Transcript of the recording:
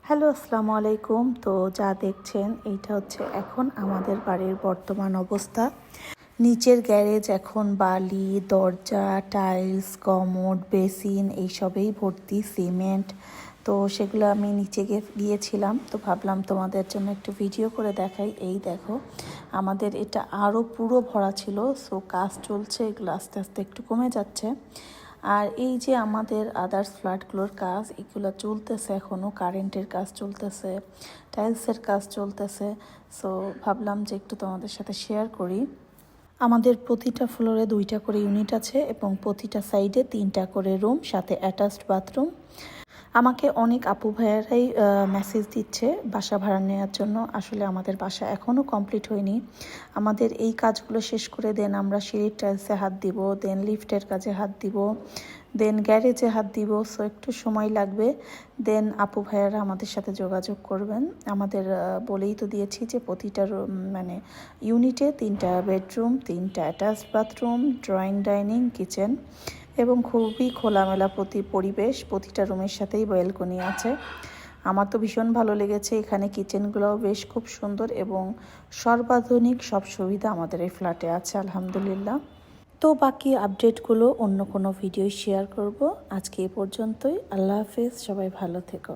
Hello, আসসালামু আলাইকুম। তো যা দেখছেন এইটা হচ্ছে এখন আমাদের বাড়ির বর্তমান অবস্থা। নিচের গ্যারেজ এখন বালি, দরজা, টাইলস, কমোড, বেসিন এইসবেই ভর্তি, সিমেন্ট। তো সেগুলো আমি নিচে গিয়েছিলাম, তো ভাবলাম তোমাদের জন্য একটু ভিডিও করে দেখাই। এই দেখো, আমাদের এটা আরও পুরো ভরা ছিল, সো কাজ চলছে, এগুলো আস্তে আস্তে একটু কমে যাচ্ছে। আর এই যে আমাদের আদার্স ফ্ল্যাটগুলোর কাজ, এগুলো চলতেছে এখনও, কারেন্টের কাজ চলতেছে, টাইলসের কাজ চলতেছে। সো ভাবলাম যে একটু তোমাদের সাথে শেয়ার করি। আমাদের প্রতিটা ফ্লোরে 2টা করে ইউনিট আছে এবং প্রতিটা সাইডে 3টা করে রুম, সাথে অ্যাটাচড বাথরুম। আমাকে অনেক আপু ভাইয়ারাই মেসেজ দিচ্ছে বাসা ভাড়া নেওয়ার জন্য। আসলে আমাদের বাসা এখনও কমপ্লিট হয়নি। আমাদের এই কাজগুলো শেষ করে দেন আমরা সিঁড়ির টাইলসে হাত দিব, দেন লিফটের কাজে হাত দিব, দেন গ্যারেজে হাত দিব। সো একটু সময় লাগবে। দেন আপু ভাইয়ারা আমাদের সাথে যোগাযোগ করবেন। আমাদের বলেই তো দিয়েছি যে প্রতিটা মানে ইউনিটে 3টা বেডরুম, 3টা attached bathroom, drawing, dining, kitchen এবং খুবই খোলামেলা পরিবেশ। প্রতিটা রুমের সাথেই ব্যালকনি আছে। আমার তো ভীষণ ভালো লেগেছে। এখানে কিচেনগুলোও বেশ খুব সুন্দর এবং সর্বাধুনিক সব সুবিধা আমাদের এই ফ্ল্যাটে আছে, আলহামদুলিল্লাহ। তো বাকি আপডেটগুলো অন্য কোনো ভিডিও শেয়ার করব। আজকে এ পর্যন্তই। আল্লাহ হাফেজ, সবাই ভালো থেকো।